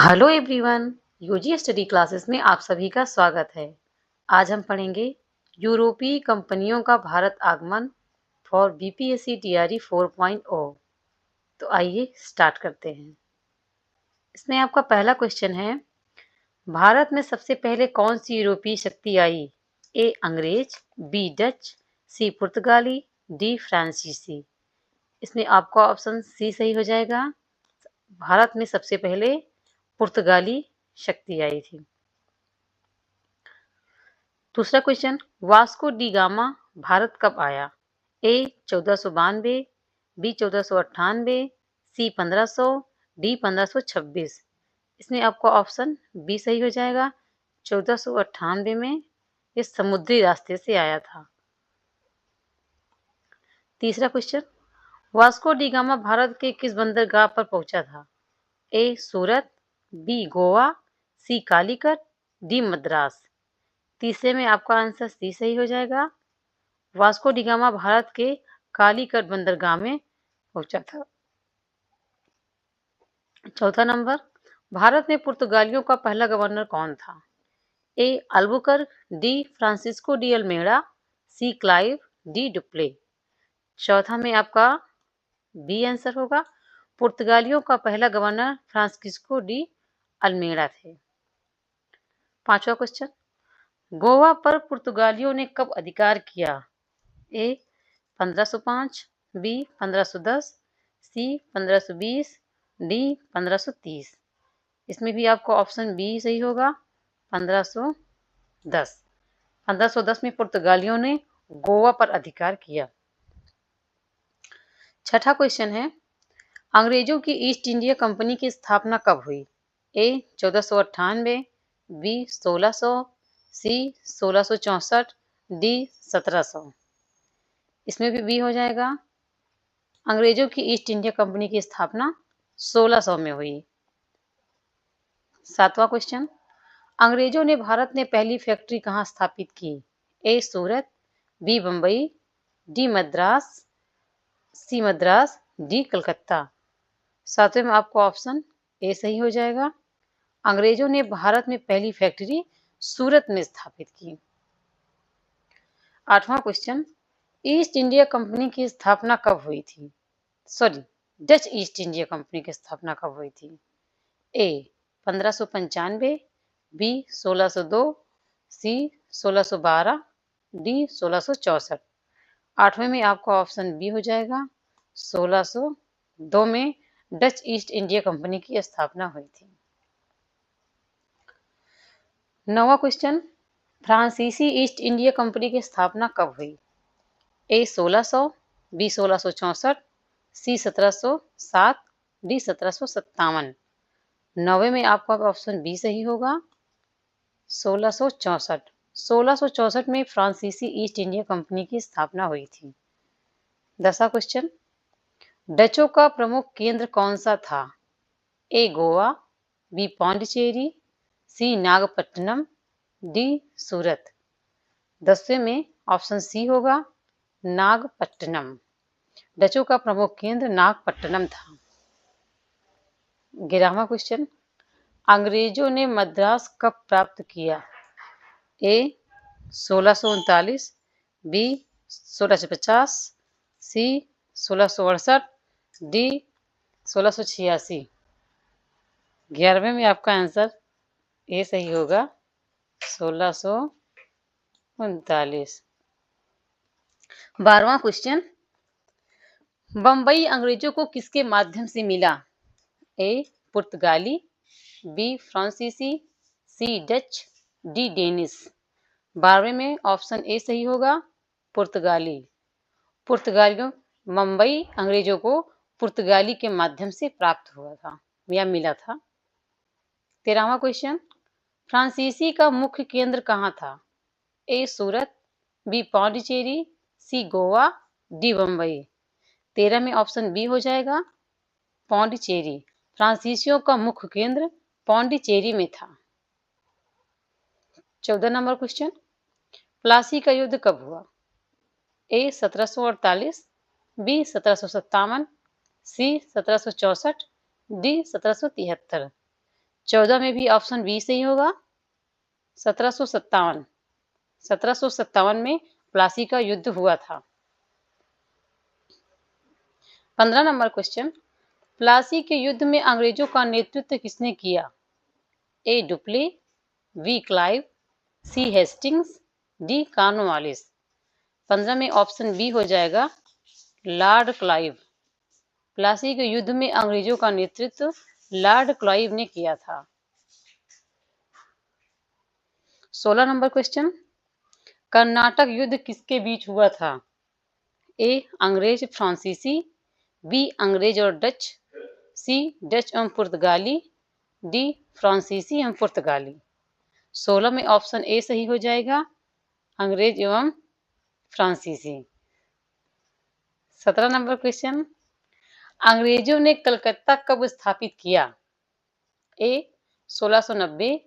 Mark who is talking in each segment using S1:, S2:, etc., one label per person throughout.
S1: Hello everyone. UG study classes में आप सभी का स्वागत है। आज हम पढ़ेंगे यूरोपीय कंपनियों का भारत आगमन फॉर बीपीएससी टीआरई 4.0। तो आइए स्टार्ट करते हैं। इसमें आपका पहला क्वेश्चन है, भारत में सबसे पहले कौन सी यूरोपीय शक्ति आई? ए अंग्रेज, बी डच, सी पुर्तगाली, डी फ्रांसीसी। इसमें आपका ऑप्शन सी सही हो जाएगा। भारत में सबसे पहले पुर्तगाली शक्ति आई थी। दूसरा question, Vasco D gamma Bharat कब आया? ए 1492, बी 1498, सी 1500, डी 1526। इसमें आपका ऑप्शन बी सही हो जाएगा। 1498 में इस समुद्री रास्ते से आया था। तीसरा question, Vasco D gamma Bharat के किस बंदरगाह पर पहुंचा था? ए सूरत, बी गोवा, सी कालीकट, डी मद्रास। तीसरे में आपका आंसर सी सही हो जाएगा। वास्को डी गामा भारत के कालीकट बंदरगाह में पहुंचा था। चौथा नंबर, भारत में पुर्तगालियों का पहला गवर्नर कौन था? ए अल्बुकर्क, डी फ्रांसिस्को डी अल्मेड़ा, सी क्लाइव, डी डुप्ले। चौथा में आपका बी आंसर होगा। पुर्तगालियों का पहला गवर्नर फ्रांसिस्को डी अल्मेड़ा थे। पांचवा क्वेश्चन, गोवा पर पुर्तगालियों ने कब अधिकार किया? ए 1505, बी 1510, सी 1520, डी 1530। इसमें भी आपको ऑप्शन बी सही होगा, 1510। 1510 में पुर्तगालियों ने गोवा पर अधिकार किया। छठा क्वेश्चन है, अंग्रेजों की ईस्ट इंडिया कंपनी की स्थापना कब हुई? ए 1498, बी 1600, सी 1664, डी 1700। इसमें भी बी हो जाएगा। अंग्रेजों की ईस्ट इंडिया कंपनी की स्थापना 1600 में हुई। सातवां क्वेश्चन, अंग्रेजों ने भारत में पहली फैक्ट्री कहाँ स्थापित की? ए सूरत, बी बम्बई, डी मद्रास, सी मद्रास, डी कलकत्ता। सातवें में आपको ऑप्शन ए सही हो जाएगा। अंग्रेजों ने भारत में पहली फैक्ट्री सूरत में स्थापित की। आठवां क्वेश्चन, ईस्ट इंडिया कंपनी की स्थापना कब हुई थी? डच ईस्ट इंडिया कंपनी की स्थापना कब हुई थी? ए 1595, बी 1602, सी 1612, डी 1664। आठवें में आपका ऑप्शन बी हो जाएगा। 1602 में डच ईस्ट इंडिया कंपनी की स्थापना हुई थी। नौवां क्वेश्चन, फ्रांसीसी ईस्ट इंडिया कंपनी की स्थापना कब हुई? ए 1600, बी 1664, सी 1707, डी 1757। नौवे में आपका ऑप्शन बी सही होगा, 1664। 1664 में फ्रांसीसी ईस्ट इंडिया कंपनी की स्थापना हुई थी। 10वां क्वेश्चन, डचों का प्रमुख केंद्र कौन सा था? ए गोवा, बी पौंडीचेरी, सी नागपट्टनम, डी सूरत। 10वें में ऑप्शन सी होगा, नागपट्टनम। डचों का प्रमुख केंद्र नागपट्टनम था। 11वां क्वेश्चन, अंग्रेजों ने मद्रास कब प्राप्त किया? ए 1639, बी 1650, सी 1668, डी 1686। 11वें में आपका आंसर ए सही होगा, 1639। 12वां क्वेश्चन, बम्बई अंग्रेजों को किसके माध्यम से मिला? ए पुर्तगाली, बी फ्रांसीसी, सी डच, डी डेनिश। 12वें में ऑप्शन ए सही होगा, पुर्तगाली। पुर्तगालियों मुंबई अंग्रेजों को पुर्तगाली के माध्यम से प्राप्त हुआ था या मिला था। 13वां क्वेश्चन, फ्रांसीसी का मुख्य केंद्र कहाँ था? ए सूरत, बी पौंडीचेरी, सी गोवा, डी बम्बई। 13 में ऑप्शन बी हो जाएगा, पौंडीचेरी। फ्रांसीसियों का मुख्य केंद्र पौंडीचेरी में था। 14 नंबर क्वेश्चन, प्लासी का युद्ध कब हुआ? ए 1748, बी 1757, सी 1764, डी 1773। 14 में भी ऑप्शन बी सही होगा। 1757 1757 में प्लासी का युद्ध हुआ था। 15 नंबर क्वेश्चन, प्लासी के युद्ध में अंग्रेजों का नेतृत्व किसने किया? ए डुप्ले, बी क्लाइव, सी हेस्टिंग्स, डी कॉर्नवालिस। 15 में ऑप्शन बी हो जाएगा लॉर्ड क्लाइव। प्लासी के युद्ध में अंग्रेजों का नेतृत्व लॉर्ड क्लाइव ने किया था। 16 नंबर क्वेश्चन, कर्नाटक युद्ध किसके बीच हुआ था? ए अंग्रेज फ्रांसीसी, बी अंग्रेज और डच, सी डच एवं पुर्तगाली, डी फ्रांसीसी एवं पुर्तगाली। 16 में ऑप्शन ए सही हो जाएगा, अंग्रेज एवं फ्रांसीसी। 17 नंबर क्वेश्चन, अंग्रेजों ने कलकत्ता कब स्थापित किया? ए 1690,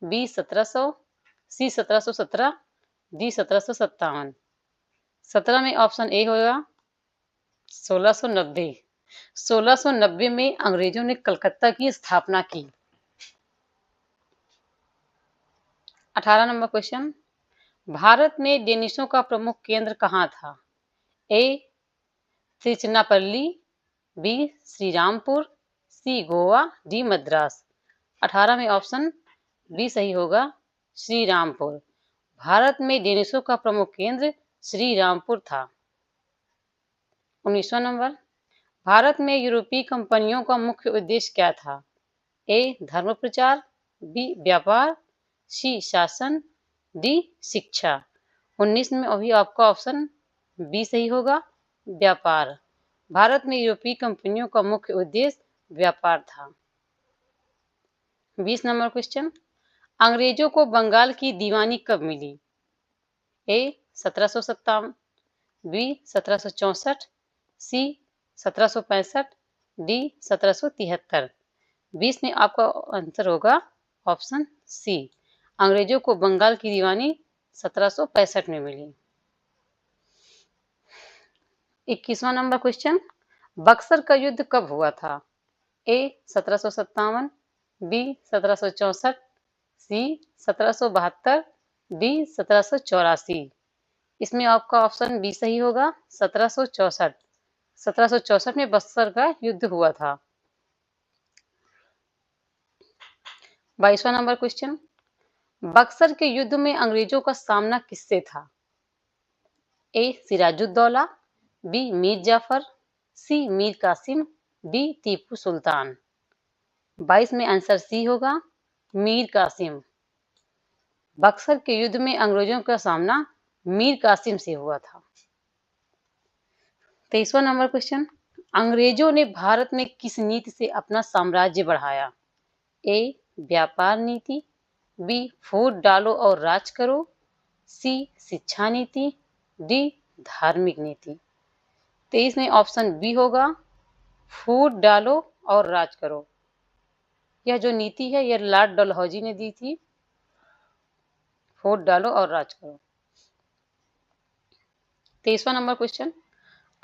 S1: बी 1700, सी 1717, डी 1757। 17 में ऑप्शन ए होगा 1690। 1690 में अंग्रेजों ने कलकत्ता की स्थापना की। 18 नंबर क्वेश्चन, भारत में डेनिशों का प्रमुख केंद्र कहाँ था? ए तिरुचिरापल्ली, बी श्रीरामपुर, सी गोवा, डी मद्रास। 18 में ऑप्शन बी सही होगा, श्रीरामपुर। भारत में डेनिशों का प्रमुख केंद्र श्रीरामपुर था। 19वां नंबर, भारत में यूरोपीय कंपनियों का मुख्य उद्देश्य क्या था? ए धर्म प्रचार, बी व्यापार, सी शासन, डी शिक्षा। 19 में अभी आपका ऑप्शन बी सही होगा, व्यापार। भारत में यूरोपीय कंपनियों का मुख्य उद्देश्य व्यापार था। 20 नंबर क्वेश्चन, अंग्रेजों को बंगाल की दीवानी कब मिली? ए 1757, बी 1764, सी 1765, डी 1773। 20 में आपका आंसर होगा ऑप्शन सी, अंग्रेजों को बंगाल की दीवानी 1765 में मिली। 21वां नंबर क्वेश्चन, बक्सर का युद्ध कब हुआ था? ए 1757, बी 1764, सी 1772, डी 1784। इसमें आपका ऑप्शन बी सही होगा, 1764। 1764 में बक्सर का युद्ध हुआ था। 22वां नंबर क्वेश्चन, बक्सर के युद्ध में अंग्रेजों का सामना किससे था? ए सिराजुद्दौला, बी मीर जाफर, सी मीर कासिम, डी टीपू सुल्तान। 22 में आंसर सी होगा, मीर कासिम। बक्सर के युद्ध में अंग्रेजों का सामना मीर कासिम से हुआ था। 23वां नंबर क्वेश्चन, अंग्रेजों ने भारत में किस नीति से अपना साम्राज्य बढ़ाया? ए व्यापार नीति, बी फूट डालो और राज करो, सी शिक्षा नीति, डी धार्मिक नीति। 23 में ऑप्शन बी होगा, फूट डालो और राज करो। यह जो नीति है यह लॉर्ड डलहौजी ने दी थी, फूट डालो और राज करो। 23वां नंबर क्वेश्चन,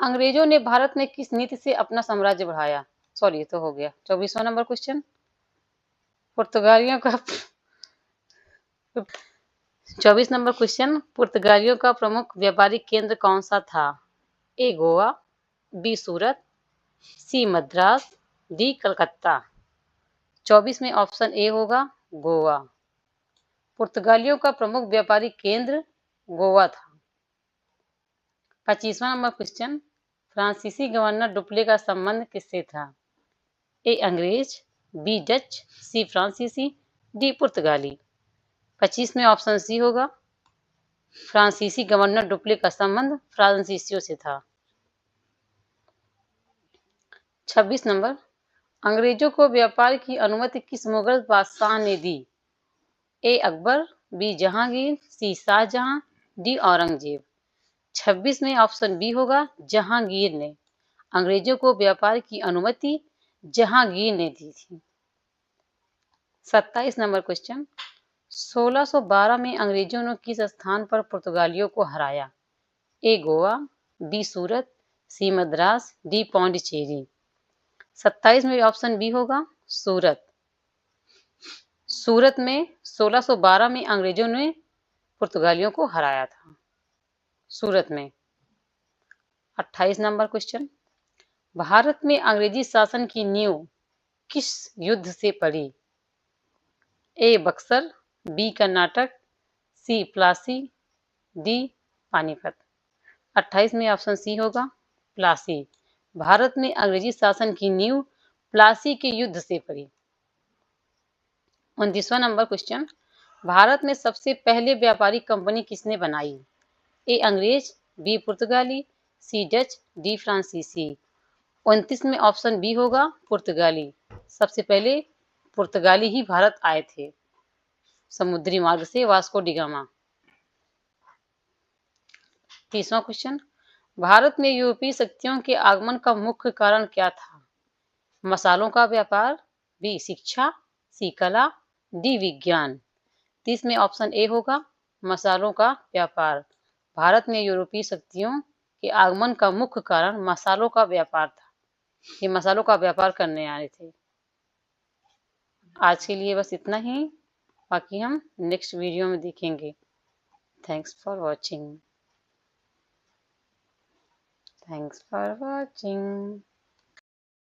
S1: अंग्रेजों ने भारत में किस नीति से अपना साम्राज्य बढ़ाया? सॉरी ये तो हो गया। 24वां नंबर क्वेश्चन, पुर्तगालियों का 24 नंबर क्वेश्चन, पुर्तगालियों का प्रमुख व्यापारिक केंद्र कौन सा था? ए गोवा, बी सूरत, सी मद्रास, डी कलकत्ता। 24 में ऑप्शन ए होगा, गोवा। पुर्तगालियों का प्रमुख व्यापारिक केंद्र गोवा था। 25वां नंबर क्वेश्चन, फ्रांसीसी गवर्नर डुप्ले का संबंध किससे था? ए अंग्रेज, बी डच, सी फ्रांसीसी, डी पुर्तगाली। 25 में ऑप्शन सी होगा, फ्रांसीसी गवर्नर डुप्ले का संबंध फ्रांसीसियों से था। 26 नंबर, अंग्रेजों को व्यापार की अनुमति किस मुगल बादशाह ने दी? ए अकबर, बी जहांगीर, सी शाहजहां, डी औरंगजेब। 26 में ऑप्शन बी होगा, जहांगीर ने। अंग्रेजों को व्यापार की अनुमति जहांगीर ने दी थी। 27 नंबर क्वेश्चन, 1612 में अंग्रेजों ने किस स्थान पर पुर्तगालियों को हराया? ए गोवा, बी सूरत, सी मद्रास, डी पौंडीचेरी। 27 में ऑप्शन बी होगा, सूरत। सूरत में 1612 में अंग्रेजों ने पुर्तगालियों को हराया था। सूरत में। 28 नंबर क्वेश्चन, भारत में अंग्रेजी शासन की नींव किस युद्ध से पड़ी? ए बक्सर, बी कर्नाटक, सी प्लासी, डी पानीपत। 28 में ऑप्शन सी होगा प्लासी। भारत में अंग्रेजी शासन की नींव प्लासी के युद्ध से पड़ी। 29वां नंबर क्वेश्चन, भारत में सबसे पहले व्यापारी कंपनी किसने बनाई? ए अंग्रेज, बी पुर्तगाली, सी डच, डी फ्रांसीसी। 29 में ऑप्शन बी होगा पुर्तगाली। सबसे पहले पुर्तगाली ही भारत आए थे समुद्री मार्ग से, वास्को डिगामा। 30वां क्वेश्चन, भारत में यूरोपीय शक्तियों के आगमन का मुख्य कारण क्या था? मसालों का व्यापार, बी शिक्षा, सी कला, डी विज्ञान। 30 में ऑप्शन ए होगा मसालों का व्यापार। भारत में यूरोपीय शक्तियों के आगमन का मुख्य कारण मसालों का व्यापार था। ये मसालों का व्यापार करने आए थे। आज के लिए बस इतना ही, बाकी हम नेक्स्ट वीडियो में देखेंगे। Thanks for watching.